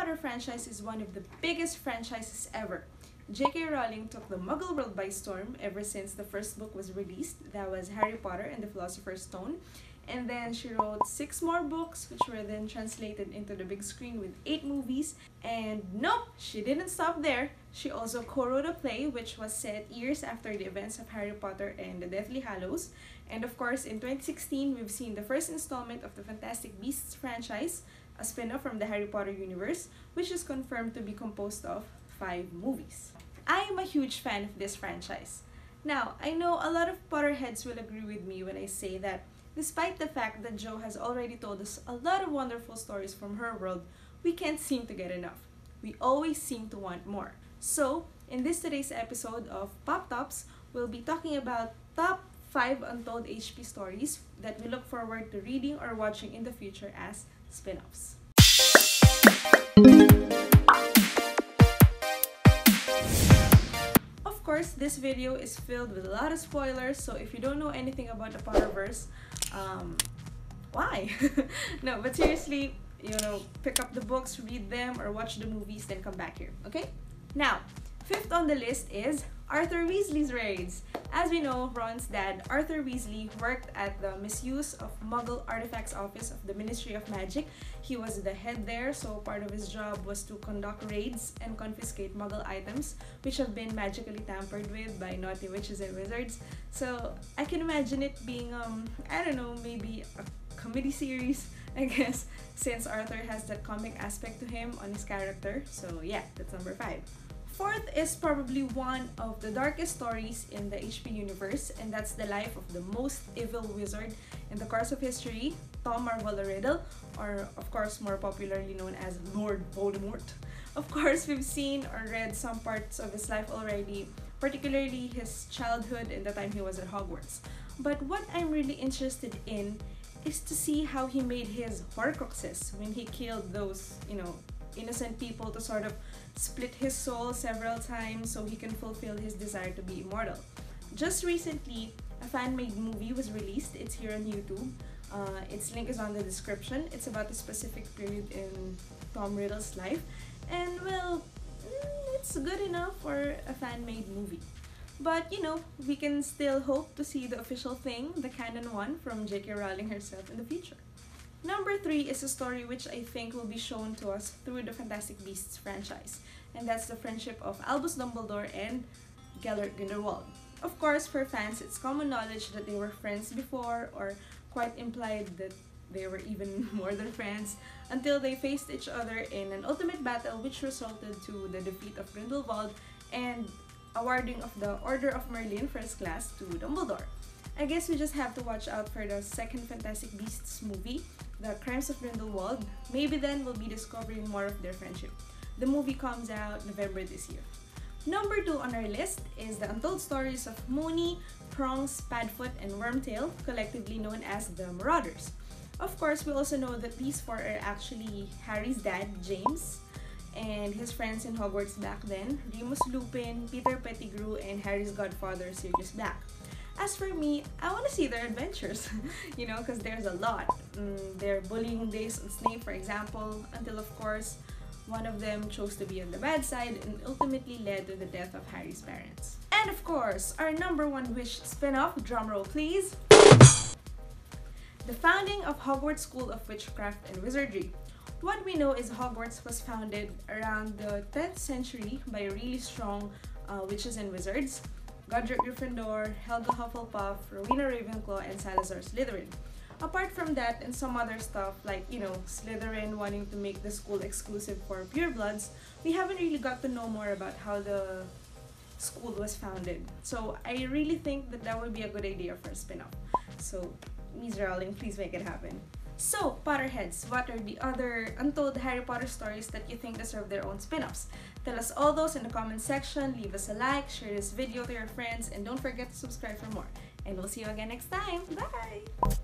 Potter franchise is one of the biggest franchises ever. J.K. Rowling took the Muggle world by storm ever since the first book was released. That was Harry Potter and the Philosopher's Stone. And then she wrote 6 more books, which were then translated into the big screen with 8 movies. And nope, she didn't stop there. She also co-wrote a play which was set years after the events of Harry Potter and the Deathly Hallows. And of course, in 2016, we've seen the first installment of the Fantastic Beasts franchise, a spin-off from the Harry Potter universe, which is confirmed to be composed of 5 movies. I am a huge fan of this franchise. Now, I know a lot of Potterheads will agree with me when I say that despite the fact that Jo has already told us a lot of wonderful stories from her world, we can't seem to get enough. We always seem to want more. So, in today's episode of Pop Tops, we'll be talking about top 5 untold HP stories that we look forward to reading or watching in the future as spin-offs. Of course, this video is filled with a lot of spoilers, so if you don't know anything about the Potterverse, why? No, but seriously, pick up the books, read them, or watch the movies, then come back here, okay? Now, 5th on the list is Arthur Weasley's Raids. As we know, Ron's dad, Arthur Weasley, worked at the Misuse of Muggle Artifacts Office of the Ministry of Magic. He was the head there, so part of his job was to conduct raids and confiscate Muggle items which have been magically tampered with by naughty witches and wizards. So I can imagine it being, I don't know, maybe a comedy series, I guess, since Arthur has that comic aspect to him on his character. So yeah, that's number 5. 4th is probably one of the darkest stories in the HP universe, and that's the life of the most evil wizard in the course of history, Tom Marvolo Riddle, or of course more popularly known as Lord Voldemort. Of course, we've seen or read some parts of his life already, particularly his childhood and the time he was at Hogwarts. But what I'm really interested in is to see how he made his Horcruxes when he killed those, innocent people to sort of split his soul several times so he can fulfill his desire to be immortal. Just recently, a fan-made movie was released. It's here on YouTube. Its link is on the description. It's about a specific period in Tom Riddle's life. And well, it's good enough for a fan-made movie. But we can still hope to see the official thing, the canon one, from J.K. Rowling herself in the future. Number 3 is a story which I think will be shown to us through the Fantastic Beasts franchise, and that's the friendship of Albus Dumbledore and Gellert Grindelwald. Of course, for fans, it's common knowledge that they were friends before, or quite implied that they were even more than friends, until they faced each other in an ultimate battle which resulted to the defeat of Grindelwald and awarding of the Order of Merlin First Class to Dumbledore. I guess we just have to watch out for the second Fantastic Beasts movie, The Crimes of Grindelwald. Maybe then we'll be discovering more of their friendship. The movie comes out November this year. Number 2 on our list is the untold stories of Moony, Prongs, Padfoot, and Wormtail, collectively known as the Marauders. Of course, we also know that these 4 are actually Harry's dad, James, and his friends in Hogwarts back then, Remus Lupin, Peter Pettigrew, and Harry's godfather, Sirius Black. As for me, I want to see their adventures, because there's a lot. Their bullying days on Snape, for example, until of course, one of them chose to be on the bad side and ultimately led to the death of Harry's parents. And of course, our number 1 wish spin-off, drumroll please, the founding of Hogwarts School of Witchcraft and Wizardry. What we know is Hogwarts was founded around the 10th century by really strong witches and wizards, Godric Gryffindor, Helga Hufflepuff, Rowena Ravenclaw, and Salazar Slytherin. Apart from that and some other stuff like, Slytherin wanting to make the school exclusive for purebloods, we haven't really got to know more about how the school was founded. So I really think that would be a good idea for a spin-off. So, Ms. Rowling, please make it happen. So, Potterheads, what are the other untold Harry Potter stories that you think deserve their own spin-offs? Tell us all those in the comment section, leave us a like, share this video to your friends, and don't forget to subscribe for more. And we'll see you again next time. Bye!